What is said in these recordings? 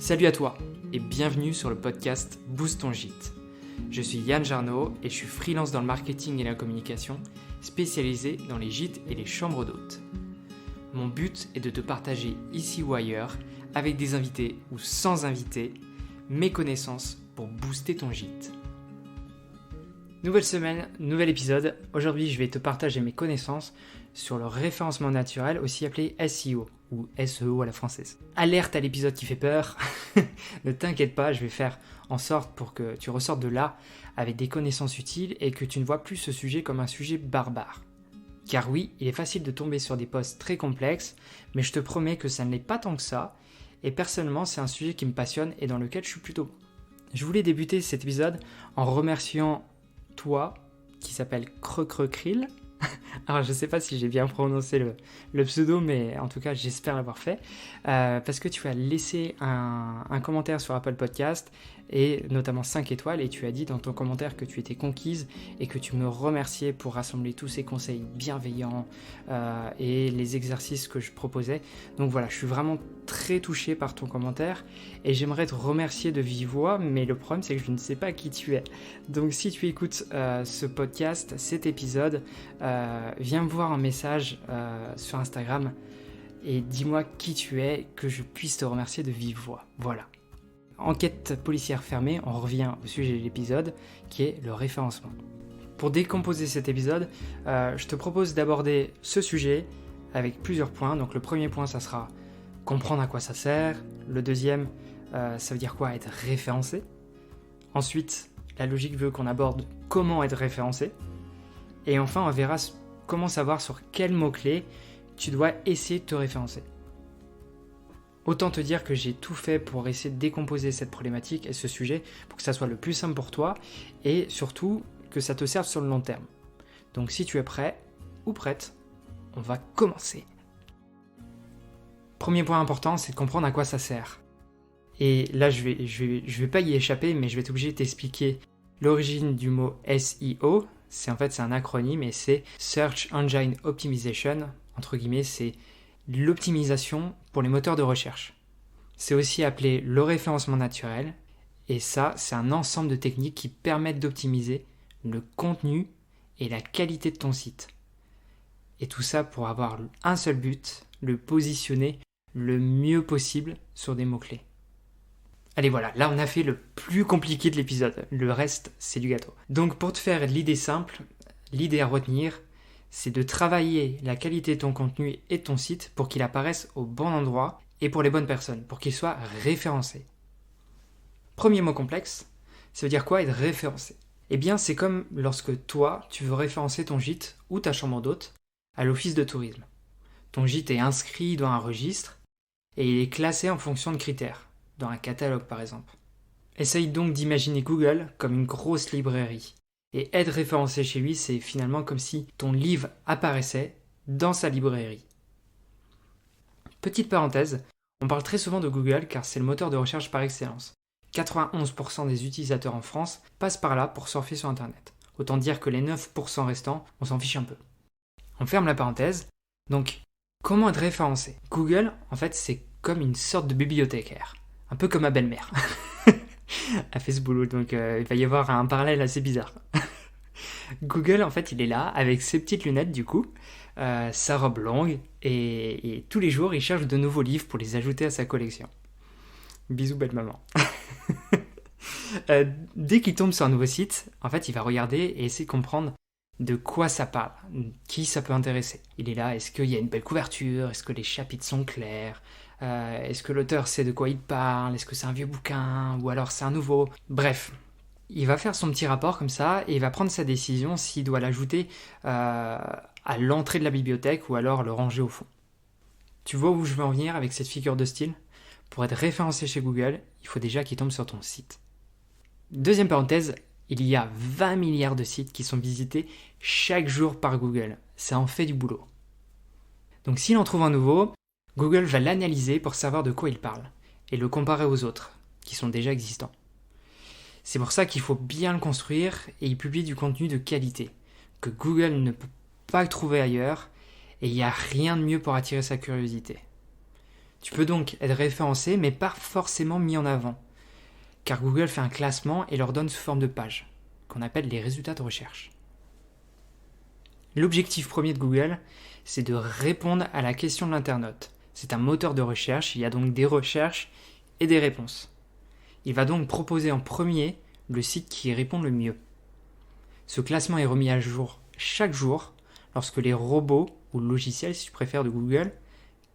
Salut à toi et bienvenue sur le podcast Boost ton gîte. Je suis Yann Jarno et je suis freelance dans le marketing et la communication, spécialisé dans les gîtes et les chambres d'hôtes. Mon but est de te partager ici ou ailleurs, avec des invités ou sans invités, mes connaissances pour booster ton gîte. Nouvelle semaine, nouvel épisode. Aujourd'hui, je vais te partager mes connaissances sur le référencement naturel, aussi appelé SEO ou SEO à la française. Alerte à l'épisode qui fait peur. Ne t'inquiète pas, je vais faire en sorte pour que tu ressortes de là avec des connaissances utiles et que tu ne vois plus ce sujet comme un sujet barbare. Car oui, il est facile de tomber sur des posts très complexes, mais je te promets que ça ne l'est pas tant que ça. Et personnellement, c'est un sujet qui me passionne et dans lequel je suis plutôt bon. Je voulais débuter cet épisode en remerciant toi, qui s'appelle Creux-Creux-Krill. Alors je ne sais pas si j'ai bien prononcé le pseudo, mais en tout cas j'espère l'avoir fait, parce que tu as laissé un commentaire sur Apple Podcast, et notamment 5 étoiles, et tu as dit dans ton commentaire que tu étais conquise, et que tu me remerciais pour rassembler tous ces conseils bienveillants, et les exercices que je proposais. Donc voilà, je suis vraiment très touché par ton commentaire, et j'aimerais te remercier de vive voix, mais le problème c'est que je ne sais pas qui tu es. Donc si tu écoutes ce podcast, cet épisode, viens me voir un message sur Instagram et dis-moi qui tu es, que je puisse te remercier de vive voix. Voilà. Enquête policière fermée, on revient au sujet de l'épisode qui est le référencement. Pour décomposer cet épisode, je te propose d'aborder ce sujet avec plusieurs points. Donc le premier point, ça sera comprendre à quoi ça sert. Le deuxième, ça veut dire quoi être référencé. Ensuite, la logique veut qu'on aborde comment être référencé. Et enfin, on verra comment savoir sur quels mots-clés tu dois essayer de te référencer. Autant te dire que j'ai tout fait pour essayer de décomposer cette problématique et ce sujet pour que ça soit le plus simple pour toi et surtout que ça te serve sur le long terme. Donc si tu es prêt ou prête, on va commencer. Premier point important, c'est de comprendre à quoi ça sert. Et là, je vais pas y échapper, mais je vais être obligé de t'expliquer l'origine du mot SEO. C'est un acronyme et c'est Search Engine Optimization. Entre guillemets, c'est l'optimisation pour les moteurs de recherche. C'est aussi appelé le référencement naturel. Et ça, c'est un ensemble de techniques qui permettent d'optimiser le contenu et la qualité de ton site. Et tout ça pour avoir un seul but, le positionner le mieux possible sur des mots-clés. Allez voilà, là on a fait le plus compliqué de l'épisode, le reste c'est du gâteau. Donc pour te faire l'idée simple, l'idée à retenir, c'est de travailler la qualité de ton contenu et de ton site pour qu'il apparaisse au bon endroit et pour les bonnes personnes, pour qu'il soit référencé. Premier mot complexe, ça veut dire quoi être référencé ? Eh bien c'est comme lorsque toi tu veux référencer ton gîte ou ta chambre d'hôte à l'office de tourisme. Ton gîte est inscrit dans un registre et il est classé en fonction de critères. Dans un catalogue par exemple. Essaye donc d'imaginer Google comme une grosse librairie. Et être référencé chez lui, c'est finalement comme si ton livre apparaissait dans sa librairie. Petite parenthèse, on parle très souvent de Google car c'est le moteur de recherche par excellence. 91% des utilisateurs en France passent par là pour surfer sur Internet. Autant dire que les 9% restants, on s'en fiche un peu. On ferme la parenthèse. Donc, comment être référencé ? Google, en fait, c'est comme une sorte de bibliothécaire. Un peu comme ma belle-mère. Elle fait ce boulot, donc il va y avoir un parallèle assez bizarre. Google, en fait, il est là, avec ses petites lunettes, du coup, sa robe longue, et tous les jours, il cherche de nouveaux livres pour les ajouter à sa collection. Bisous, belle maman. Dès qu'il tombe sur un nouveau site, en fait, il va regarder et essayer de comprendre de quoi ça parle, qui ça peut intéresser. Il est là, est-ce qu'il y a une belle couverture, est-ce que les chapitres sont clairs, est-ce que l'auteur sait de quoi il parle, est-ce que c'est un vieux bouquin, ou alors c'est un nouveau. Bref, il va faire son petit rapport comme ça, et il va prendre sa décision s'il doit l'ajouter à l'entrée de la bibliothèque, ou alors le ranger au fond. Tu vois où je veux en venir avec cette figure de style ? Pour être référencé chez Google, il faut déjà qu'il tombe sur ton site. Deuxième parenthèse, il y a 20 milliards de sites qui sont visités chaque jour par Google. Ça en fait du boulot. Donc s'il en trouve un nouveau, Google va l'analyser pour savoir de quoi il parle et le comparer aux autres, qui sont déjà existants. C'est pour ça qu'il faut bien le construire et y publier du contenu de qualité, que Google ne peut pas le trouver ailleurs et il n'y a rien de mieux pour attirer sa curiosité. Tu peux donc être référencé, mais pas forcément mis en avant, car Google fait un classement et leur donne sous forme de page, qu'on appelle les résultats de recherche. L'objectif premier de Google, c'est de répondre à la question de l'internaute. C'est un moteur de recherche, il y a donc des recherches et des réponses. Il va donc proposer en premier le site qui répond le mieux. Ce classement est remis à jour chaque jour lorsque les robots ou logiciels, si tu préfères, de Google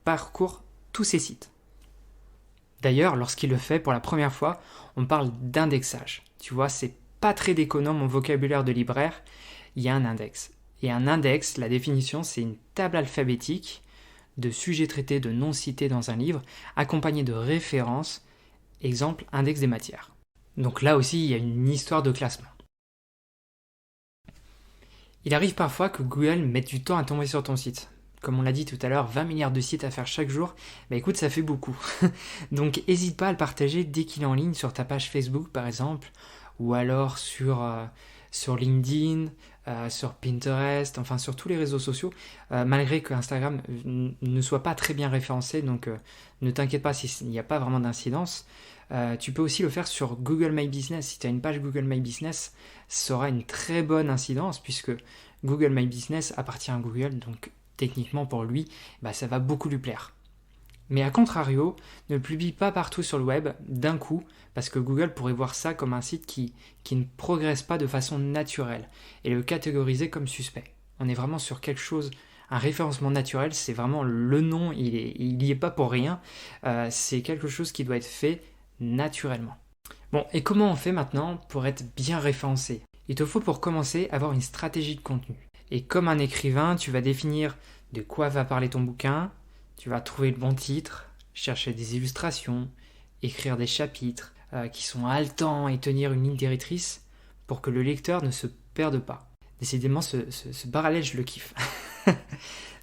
parcourent tous ces sites. D'ailleurs, lorsqu'il le fait pour la première fois, on parle d'indexage. Tu vois, c'est pas très déconnant mon vocabulaire de libraire, il y a un index. Et un index, la définition, c'est une table alphabétique de sujets traités, de noms cités dans un livre, accompagnée de références, exemple index des matières. Donc là aussi, il y a une histoire de classement. Il arrive parfois que Google mette du temps à tomber sur ton site. Comme on l'a dit tout à l'heure, 20 milliards de sites à faire chaque jour, bah écoute, ça fait beaucoup. Donc n'hésite pas à le partager dès qu'il est en ligne sur ta page Facebook par exemple, ou alors sur LinkedIn, sur Pinterest, enfin sur tous les réseaux sociaux, malgré que Instagram ne soit pas très bien référencé, donc ne t'inquiète pas s'il n'y a pas vraiment d'incidence. Tu peux aussi le faire sur Google My Business. Si tu as une page Google My Business, ça aura une très bonne incidence puisque Google My Business appartient à Google, donc techniquement pour lui, bah, ça va beaucoup lui plaire. Mais à contrario, ne publie pas partout sur le web d'un coup, parce que Google pourrait voir ça comme un site qui ne progresse pas de façon naturelle et le catégoriser comme suspect. On est vraiment sur quelque chose, un référencement naturel, c'est vraiment le nom, il n'y est pas pour rien, c'est quelque chose qui doit être fait naturellement. Bon, et comment on fait maintenant pour être bien référencé ? Il te faut pour commencer avoir une stratégie de contenu. Et comme un écrivain, tu vas définir de quoi va parler ton bouquin, tu vas trouver le bon titre, chercher des illustrations, écrire des chapitres qui sont haletants et tenir une ligne directrice pour que le lecteur ne se perde pas. Décidément, ce parallèle, je le kiffe.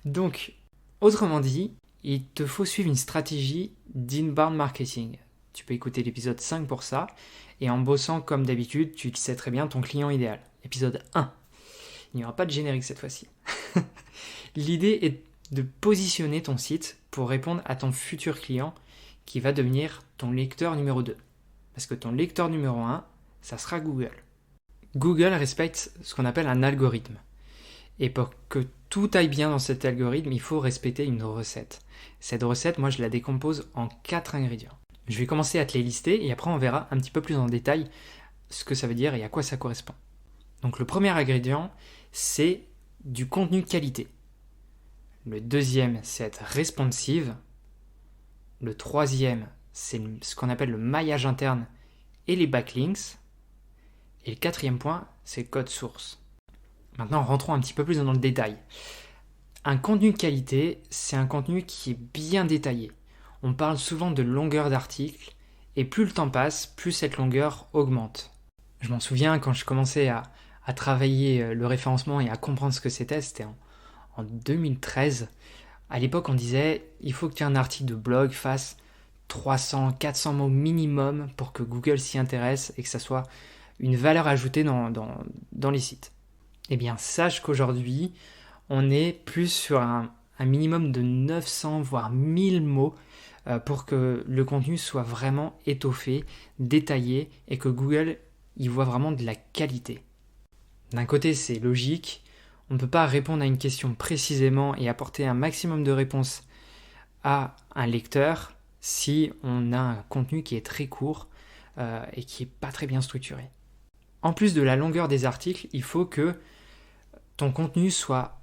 Donc, autrement dit, il te faut suivre une stratégie d'inbound marketing. Tu peux écouter l'épisode 5 pour ça. Et en bossant comme d'habitude, tu le sais très bien, ton client idéal. Épisode 1. Il n'y aura pas de générique cette fois-ci. L'idée est de positionner ton site pour répondre à ton futur client qui va devenir ton lecteur numéro 2. Parce que ton lecteur numéro 1, ça sera Google. Google respecte ce qu'on appelle un algorithme. Et pour que tout aille bien dans cet algorithme, il faut respecter une recette. Cette recette, moi, je la décompose en 4 ingrédients. Je vais commencer à te les lister et après on verra un petit peu plus en détail ce que ça veut dire et à quoi ça correspond. Donc le premier ingrédient, c'est du contenu de qualité. Le deuxième, c'est être responsive. Le troisième, c'est ce qu'on appelle le maillage interne et les backlinks. Et le quatrième point, c'est le code source. Maintenant, rentrons un petit peu plus dans le détail. Un contenu de qualité, c'est un contenu qui est bien détaillé. On parle souvent de longueur d'article, et plus le temps passe, plus cette longueur augmente. Je m'en souviens quand je commençais à travailler le référencement et à comprendre ce que c'était en 2013. À l'époque, on disait il faut que tu aies un article de blog fasse 300, 400 mots minimum pour que Google s'y intéresse et que ça soit une valeur ajoutée dans les sites. Eh bien, sache qu'aujourd'hui, on est plus sur un minimum de 900 voire 1000 mots pour que le contenu soit vraiment étoffé, détaillé et que Google y voit vraiment de la qualité. D'un côté, c'est logique, on ne peut pas répondre à une question précisément et apporter un maximum de réponses à un lecteur si on a un contenu qui est très court et qui n'est pas très bien structuré. En plus de la longueur des articles, il faut que ton contenu soit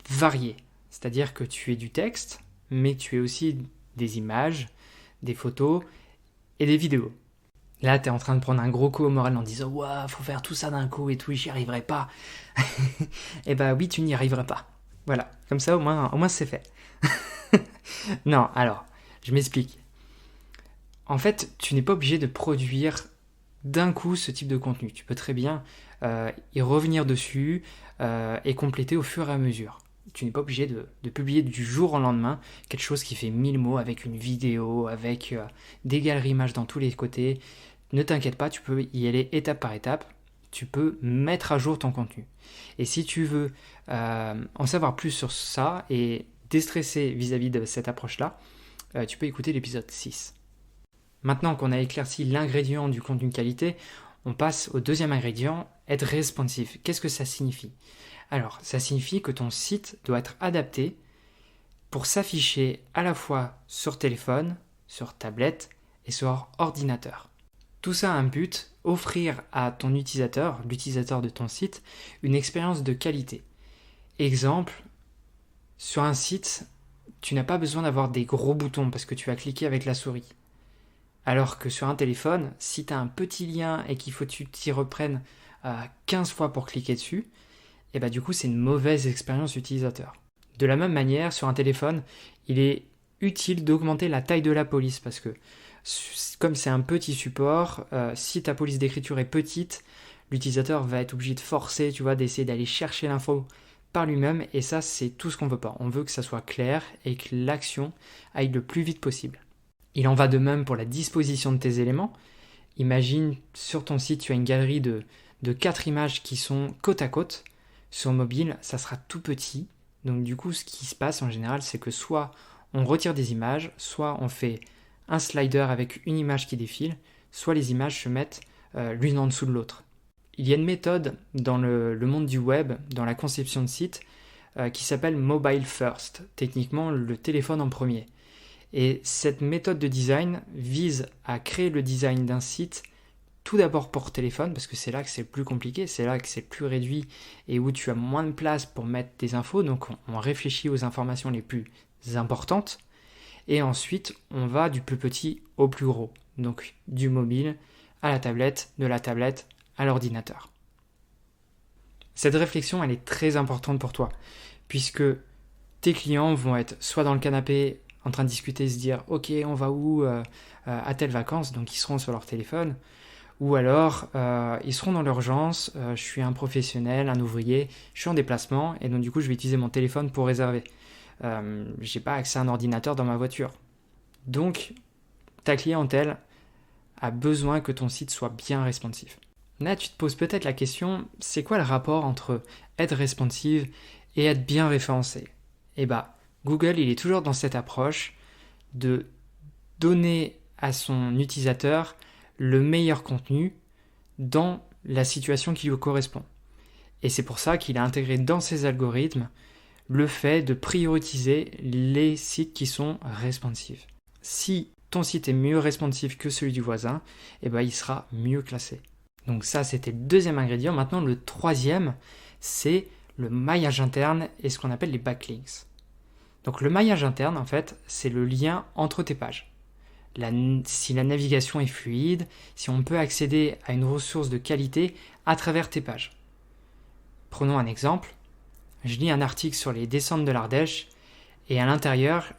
varié, c'est-à-dire que tu aies du texte, mais que tu aies aussi des images, des photos et des vidéos. Là, tu es en train de prendre un gros coup au moral en disant « Ouah, faut faire tout ça d'un coup et tout, j'y arriverai pas. » Eh ben oui, tu n'y arriveras pas. Voilà, comme ça au moins c'est fait. Non, alors, je m'explique. En fait, tu n'es pas obligé de produire d'un coup ce type de contenu. Tu peux très bien y revenir dessus et compléter au fur et à mesure. Tu n'es pas obligé de publier du jour au lendemain quelque chose qui fait 1000 mots avec une vidéo, avec des galeries images dans tous les côtés. Ne t'inquiète pas, tu peux y aller étape par étape. Tu peux mettre à jour ton contenu. Et si tu veux en savoir plus sur ça et déstresser vis-à-vis de cette approche-là, tu peux écouter l'épisode 6. Maintenant qu'on a éclairci l'ingrédient du contenu de qualité, on passe au deuxième ingrédient, être responsive. Qu'est-ce que ça signifie ? Alors, ça signifie que ton site doit être adapté pour s'afficher à la fois sur téléphone, sur tablette et sur ordinateur. Tout ça a un but, offrir à ton utilisateur, l'utilisateur de ton site, une expérience de qualité. Exemple, sur un site, tu n'as pas besoin d'avoir des gros boutons parce que tu vas cliquer avec la souris. Alors que sur un téléphone, si tu as un petit lien et qu'il faut que tu t'y reprennes 15 fois pour cliquer dessus, et du coup c'est une mauvaise expérience utilisateur. De la même manière, sur un téléphone, il est utile d'augmenter la taille de la police parce que comme c'est un petit support, si ta police d'écriture est petite, l'utilisateur va être obligé de forcer, d'essayer d'aller chercher l'info par lui-même, et ça c'est tout ce qu'on veut pas. On veut que ça soit clair et que l'action aille le plus vite possible. Il en va de même pour la disposition de tes éléments. Imagine sur ton site, tu as une galerie de 4 images qui sont côte à côte. Sur mobile, ça sera tout petit. Donc du coup, ce qui se passe en général, c'est que soit on retire des images, soit on fait un slider avec une image qui défile, soit les images se mettent l'une en dessous de l'autre. Il y a une méthode dans le monde du web, dans la conception de site, qui s'appelle Mobile First, techniquement le téléphone en premier. Et cette méthode de design vise à créer le design d'un site tout d'abord pour téléphone, parce que c'est là que c'est le plus compliqué, c'est là que c'est le plus réduit et où tu as moins de place pour mettre des infos, donc on réfléchit aux informations les plus importantes, et ensuite on va du plus petit au plus gros, donc du mobile à la tablette, de la tablette à l'ordinateur. Cette réflexion, elle est très importante pour toi, puisque tes clients vont être soit dans le canapé en train de discuter, se dire « Ok, on va où à telle vacances ?» Donc ils seront sur leur téléphone. Ou alors, ils seront dans l'urgence, je suis un professionnel, un ouvrier, je suis en déplacement, et donc du coup je vais utiliser mon téléphone pour réserver. J'ai pas accès à un ordinateur dans ma voiture. Donc, ta clientèle a besoin que ton site soit bien responsive. Là, tu te poses peut-être la question, c'est quoi le rapport entre être responsive et être bien référencé ? Google, il est toujours dans cette approche de donner à son utilisateur le meilleur contenu dans la situation qui lui correspond. Et c'est pour ça qu'il a intégré dans ses algorithmes le fait de prioriser les sites qui sont responsifs. Si ton site est mieux responsive que celui du voisin, il sera mieux classé. Donc ça, c'était le deuxième ingrédient. Maintenant, le troisième, c'est le maillage interne et ce qu'on appelle les backlinks. Donc le maillage interne, en fait, c'est le lien entre tes pages. Si la navigation est fluide, si on peut accéder à une ressource de qualité à travers tes pages. Prenons un exemple. Je lis un article sur les descentes de l'Ardèche et à l'intérieur,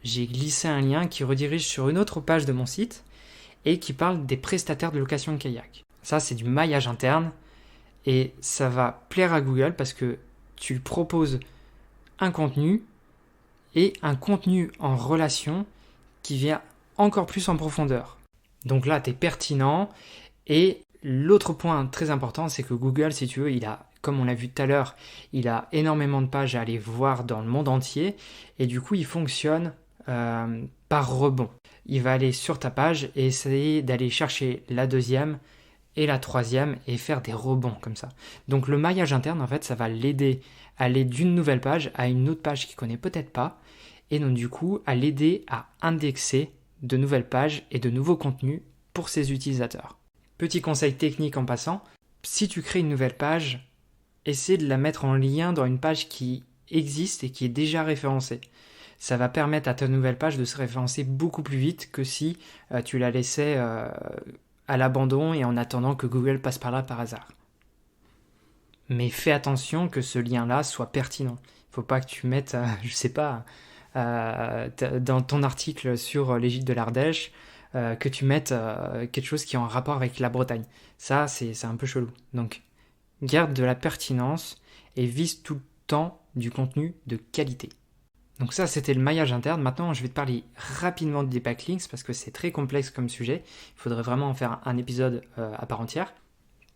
j'ai glissé un lien qui redirige sur une autre page de mon site et qui parle des prestataires de location de kayak. Ça, c'est du maillage interne et ça va plaire à Google parce que tu lui proposes un contenu et un contenu en relation qui vient encore plus en profondeur. Donc là, tu es pertinent. Et l'autre point très important, c'est que Google, si tu veux, il a, comme on l'a vu tout à l'heure, il a énormément de pages à aller voir dans le monde entier. Et du coup, il fonctionne par rebond. Il va aller sur ta page et essayer d'aller chercher la deuxième et la troisième et faire des rebonds comme ça. Donc le maillage interne, en fait, ça va l'aider à aller d'une nouvelle page à une autre page qu'il ne connaît peut-être pas. Et donc du coup, à l'aider à indexer de nouvelles pages et de nouveaux contenus pour ses utilisateurs. Petit conseil technique en passant, si tu crées une nouvelle page, essaie de la mettre en lien dans une page qui existe et qui est déjà référencée. Ça va permettre à ta nouvelle page de se référencer beaucoup plus vite que si tu la laissais à l'abandon et en attendant que Google passe par là par hasard. Mais fais attention que ce lien-là soit pertinent. Il ne faut pas que tu mettes, dans ton article sur les gîtes de l'Ardèche, que tu mettes quelque chose qui est en rapport avec la Bretagne. Ça, c'est un peu chelou. Donc, garde de la pertinence et vise tout le temps du contenu de qualité. Donc ça, c'était le maillage interne. Maintenant, je vais te parler rapidement des backlinks parce que c'est très complexe comme sujet. Il faudrait vraiment en faire un épisode à part entière.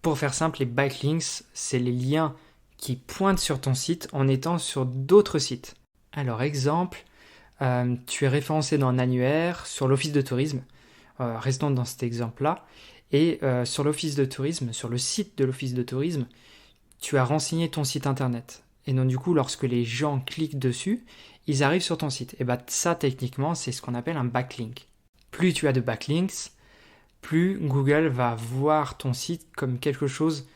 Pour faire simple, les backlinks, c'est les liens qui pointent sur ton site en étant sur d'autres sites. Alors, exemple, tu es référencé dans un annuaire sur l'office de tourisme, restons dans cet exemple-là, et sur l'office de tourisme, sur le site de l'office de tourisme, tu as renseigné ton site internet. Et donc du coup, lorsque les gens cliquent dessus, ils arrivent sur ton site. Et ça, techniquement, c'est ce qu'on appelle un backlink. Plus tu as de backlinks, plus Google va voir ton site comme quelque chose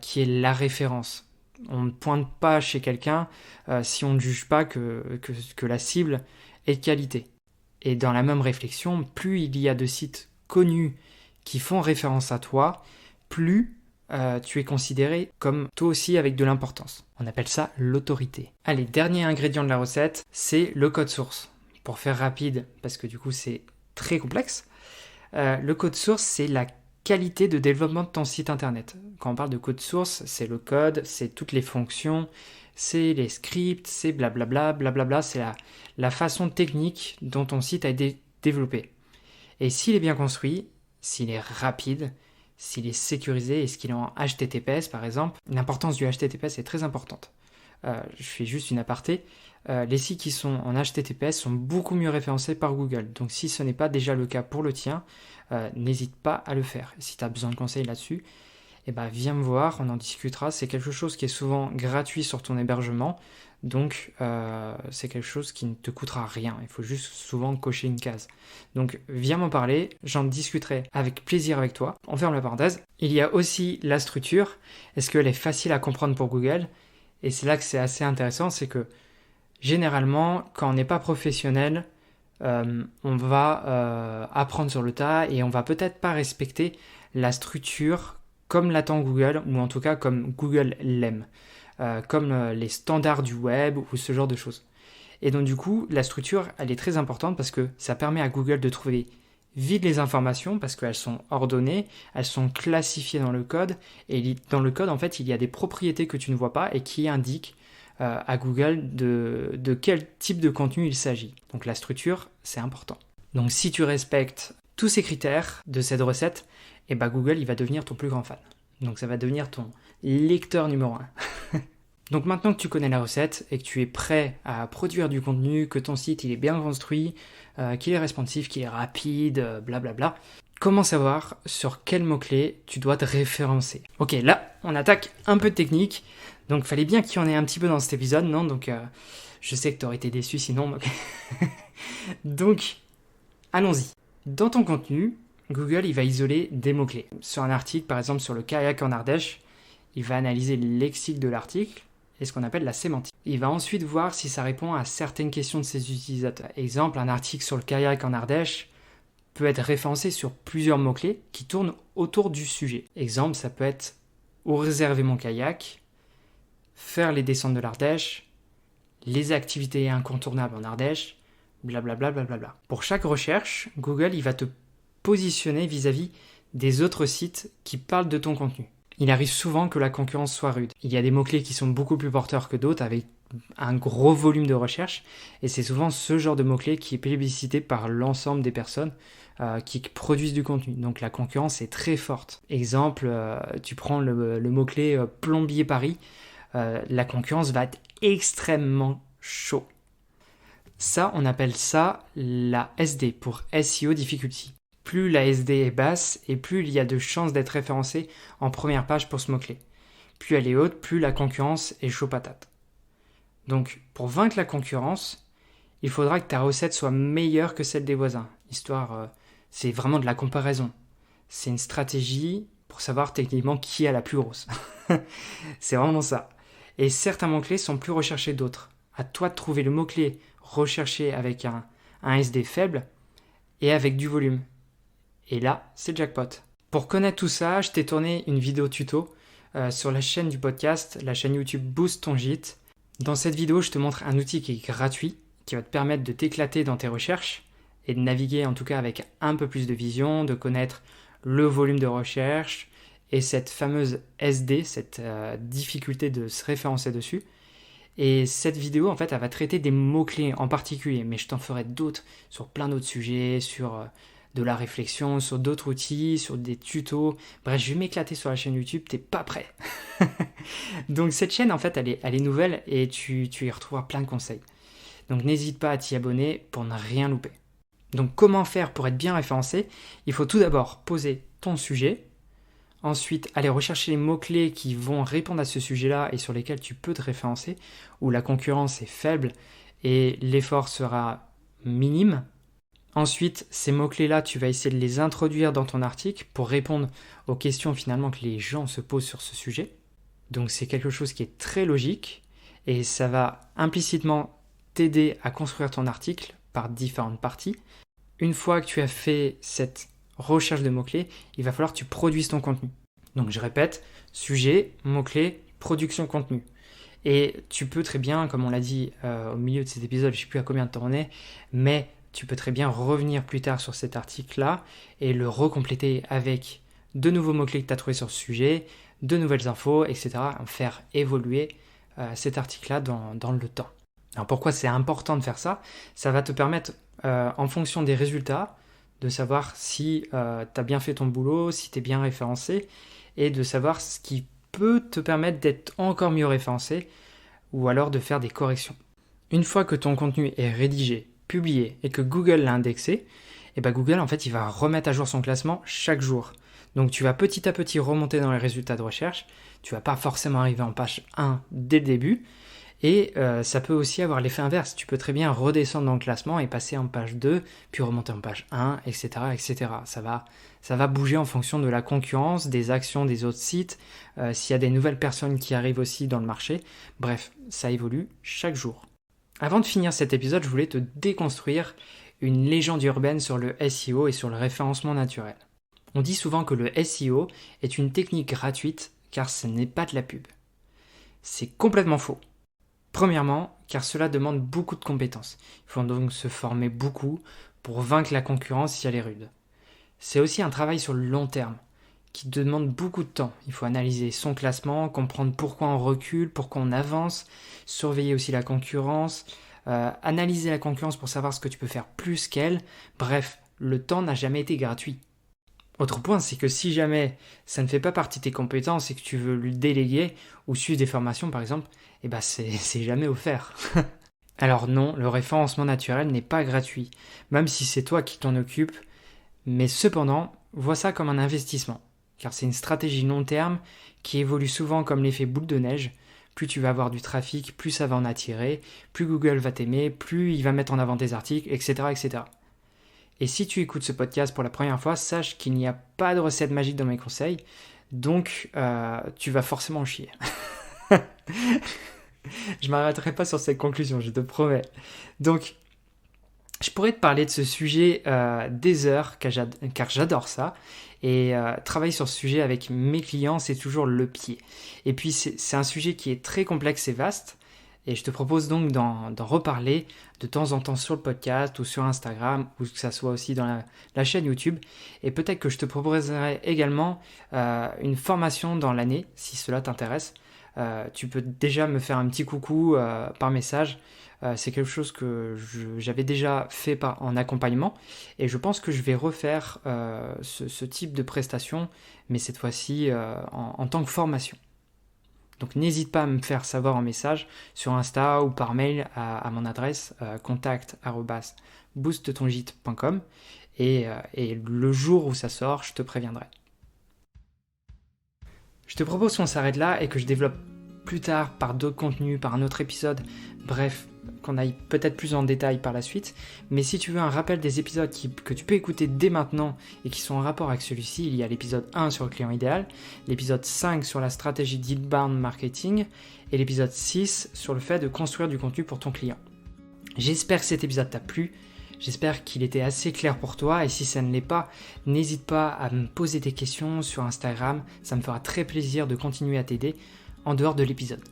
qui est la référence. On ne pointe pas chez quelqu'un si on ne juge pas que la cible est de qualité. Et dans la même réflexion, plus il y a de sites connus qui font référence à toi, plus tu es considéré comme toi aussi avec de l'importance. On appelle ça l'autorité. Allez, dernier ingrédient de la recette, c'est le code source. Pour faire rapide, parce que du coup c'est très complexe, le code source, c'est la qualité de développement de ton site internet. Quand on parle de code source, c'est le code, c'est toutes les fonctions, c'est les scripts, c'est blablabla, blablabla, c'est la façon technique dont ton site a été développé. Et s'il est bien construit, s'il est rapide, s'il est sécurisé et qu'il est en HTTPS par exemple, l'importance du HTTPS est très importante. Je fais juste une aparté. Les sites qui sont en HTTPS sont beaucoup mieux référencés par Google. Donc si ce n'est pas déjà le cas pour le tien, n'hésite pas à le faire. Si tu as besoin de conseils là-dessus, viens me voir, on en discutera. C'est quelque chose qui est souvent gratuit sur ton hébergement. Donc c'est quelque chose qui ne te coûtera rien. Il faut juste souvent cocher une case. Donc viens m'en parler, j'en discuterai avec plaisir avec toi. On ferme la parenthèse. Il y a aussi la structure. Est-ce qu'elle est facile à comprendre pour Google ? Et c'est là que c'est assez intéressant, c'est que généralement, quand on n'est pas professionnel, on va apprendre sur le tas et on va peut-être pas respecter la structure comme l'attend Google, ou en tout cas comme Google l'aime, comme les standards du web ou ce genre de choses. Et donc du coup, la structure, elle est très importante parce que ça permet à Google de trouver vite les informations parce qu'elles sont ordonnées, elles sont classifiées dans le code, et dans le code, en fait, il y a des propriétés que tu ne vois pas et qui indiquent à Google de quel type de contenu il s'agit. Donc la structure, c'est important. Donc si tu respectes tous ces critères de cette recette, Google, il va devenir ton plus grand fan. Donc ça va devenir ton lecteur numéro 1. Donc maintenant que tu connais la recette et que tu es prêt à produire du contenu, que ton site il est bien construit, qu'il est responsive, qu'il est rapide, blablabla, comment savoir sur quels mots-clés tu dois te référencer ? Ok, là, on attaque un peu de technique, donc fallait bien qu'il y en ait un petit peu dans cet épisode, non ? Donc je sais que tu aurais été déçu sinon. Donc, allons-y. Dans ton contenu, Google il va isoler des mots-clés. Sur un article, par exemple sur le kayak en Ardèche, il va analyser le lexique de l'article et ce qu'on appelle la sémantique. Il va ensuite voir si ça répond à certaines questions de ses utilisateurs. Exemple, un article sur le kayak en Ardèche peut être référencé sur plusieurs mots-clés qui tournent autour du sujet. Exemple, ça peut être « où réserver mon kayak »,« faire les descentes de l'Ardèche »,« les activités incontournables en Ardèche », blablabla. Blablabla. Pour chaque recherche, Google il va te positionner vis-à-vis des autres sites qui parlent de ton contenu. Il arrive souvent que la concurrence soit rude. Il y a des mots-clés qui sont beaucoup plus porteurs que d'autres avec un gros volume de recherche et c'est souvent ce genre de mots-clés qui est plébiscité par l'ensemble des personnes qui produisent du contenu. Donc la concurrence est très forte. Exemple, tu prends le mot-clé plombier Paris, la concurrence va être extrêmement chaud. Ça, on appelle ça la SD pour SEO Difficulty. Plus la SD est basse et plus il y a de chances d'être référencé en première page pour ce mot-clé. Plus elle est haute, plus la concurrence est chaud patate. Donc, pour vaincre la concurrence, il faudra que ta recette soit meilleure que celle des voisins. C'est vraiment de la comparaison. C'est une stratégie pour savoir techniquement qui a la plus grosse. C'est vraiment ça. Et certains mots-clés sont plus recherchés que d'autres. À toi de trouver le mot-clé recherché avec un SD faible et avec du volume. Et là, c'est jackpot. Pour connaître tout ça, je t'ai tourné une vidéo tuto sur la chaîne du podcast, la chaîne YouTube Boost ton gîte. Dans cette vidéo, je te montre un outil qui est gratuit, qui va te permettre de t'éclater dans tes recherches et de naviguer en tout cas avec un peu plus de vision, de connaître le volume de recherche et cette fameuse SD, cette difficulté de se référencer dessus. Et cette vidéo, en fait, elle va traiter des mots-clés en particulier, mais je t'en ferai d'autres sur plein d'autres sujets, sur de la réflexion, sur d'autres outils, sur des tutos. Bref, je vais m'éclater sur la chaîne YouTube, t'es pas prêt. Donc cette chaîne, en fait, elle est nouvelle et tu y retrouveras plein de conseils. Donc n'hésite pas à t'y abonner pour ne rien louper. Donc comment faire pour être bien référencé ? Il faut tout d'abord poser ton sujet, ensuite aller rechercher les mots-clés qui vont répondre à ce sujet-là et sur lesquels tu peux te référencer, où la concurrence est faible et l'effort sera minime. Ensuite, ces mots-clés-là, tu vas essayer de les introduire dans ton article pour répondre aux questions finalement que les gens se posent sur ce sujet. Donc c'est quelque chose qui est très logique et ça va implicitement t'aider à construire ton article par différentes parties. Une fois que tu as fait cette recherche de mots-clés, il va falloir que tu produises ton contenu. Donc je répète, sujet, mots-clés, production contenu. Et tu peux très bien, comme on l'a dit au milieu de cet épisode, je ne sais plus à combien de temps on est, mais tu peux très bien revenir plus tard sur cet article-là et le recompléter avec de nouveaux mots-clés que tu as trouvés sur ce sujet, de nouvelles infos, etc. Faire évoluer cet article-là dans le temps. Alors pourquoi c'est important de faire ça ? Ça va te permettre, en fonction des résultats, de savoir si tu as bien fait ton boulot, si tu es bien référencé, et de savoir ce qui peut te permettre d'être encore mieux référencé, ou alors de faire des corrections. Une fois que ton contenu est rédigé, publié, et que Google l'a indexé, et ben Google en fait il va remettre à jour son classement chaque jour. Donc tu vas petit à petit remonter dans les résultats de recherche, tu vas pas forcément arriver en page 1 dès le début, et ça peut aussi avoir l'effet inverse. Tu peux très bien redescendre dans le classement et passer en page 2, puis remonter en page 1, etc. etc. Ça va bouger en fonction de la concurrence, des actions des autres sites, s'il y a des nouvelles personnes qui arrivent aussi dans le marché. Bref, ça évolue chaque jour. Avant de finir cet épisode, je voulais te déconstruire une légende urbaine sur le SEO et sur le référencement naturel. On dit souvent que le SEO est une technique gratuite car ce n'est pas de la pub. C'est complètement faux. Premièrement, car cela demande beaucoup de compétences. Il faut donc se former beaucoup pour vaincre la concurrence si elle est rude. C'est aussi un travail sur le long terme qui demande beaucoup de temps. Il faut analyser son classement, comprendre pourquoi on recule, pourquoi on avance, surveiller aussi la concurrence, analyser la concurrence pour savoir ce que tu peux faire plus qu'elle. Bref, le temps n'a jamais été gratuit. Autre point, c'est que si jamais ça ne fait pas partie de tes compétences et que tu veux lui déléguer ou suivre des formations par exemple, eh ben c'est jamais offert. Alors non, le référencement naturel n'est pas gratuit, même si c'est toi qui t'en occupes, mais cependant, vois ça comme un investissement, car c'est une stratégie long terme qui évolue souvent comme l'effet boule de neige. Plus tu vas avoir du trafic, plus ça va en attirer, plus Google va t'aimer, plus il va mettre en avant tes articles, etc. etc. Et si tu écoutes ce podcast pour la première fois, sache qu'il n'y a pas de recette magique dans mes conseils, donc tu vas forcément en chier. Je m'arrêterai pas sur cette conclusion, je te promets. Donc, je pourrais te parler de ce sujet des heures, car j'adore ça. Et travailler sur ce sujet avec mes clients, c'est toujours le pied. Et puis, c'est un sujet qui est très complexe et vaste. Et je te propose donc d'en reparler de temps en temps sur le podcast ou sur Instagram, ou que ça soit aussi dans la chaîne YouTube. Et peut-être que je te proposerai également une formation dans l'année, si cela t'intéresse. Tu peux déjà me faire un petit coucou par message. C'est quelque chose que j'avais déjà fait en accompagnement. Et je pense que je vais refaire ce type de prestation, mais cette fois-ci en tant que formation. Donc n'hésite pas à me faire savoir en message sur Insta ou par mail à mon adresse contact@boostetongite.com et le jour où ça sort, je te préviendrai. Je te propose qu'on s'arrête là et que je développe plus tard par d'autres contenus, par un autre épisode, bref, qu'on aille peut-être plus en détail par la suite. Mais si tu veux un rappel des épisodes que tu peux écouter dès maintenant et qui sont en rapport avec celui-ci, il y a l'épisode 1 sur le client idéal, l'épisode 5 sur la stratégie d'inbound marketing et l'épisode 6 sur le fait de construire du contenu pour ton client. J'espère que cet épisode t'a plu. J'espère qu'il était assez clair pour toi et si ça ne l'est pas, n'hésite pas à me poser tes questions sur Instagram, ça me fera très plaisir de continuer à t'aider en dehors de l'épisode.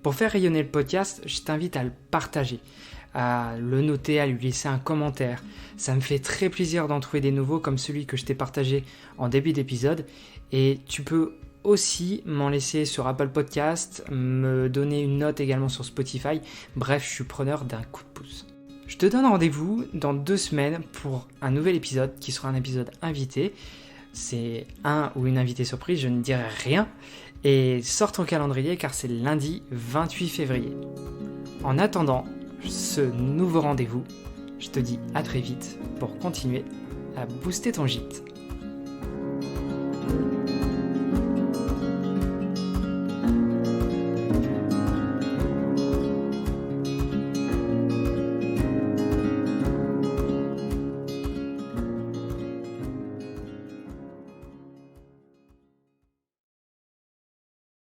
Pour faire rayonner le podcast, je t'invite à le partager, à le noter, à lui laisser un commentaire. Ça me fait très plaisir d'en trouver des nouveaux comme celui que je t'ai partagé en début d'épisode et tu peux aussi m'en laisser sur Apple Podcast, me donner une note également sur Spotify. Bref, je suis preneur d'un coup de pouce. Je te donne rendez-vous dans 2 semaines pour un nouvel épisode qui sera un épisode invité. C'est un ou une invitée surprise, je ne dirai rien. Et sors ton calendrier car c'est lundi 28 février. En attendant, ce nouveau rendez-vous. Je te dis à très vite pour continuer à booster ton gîte.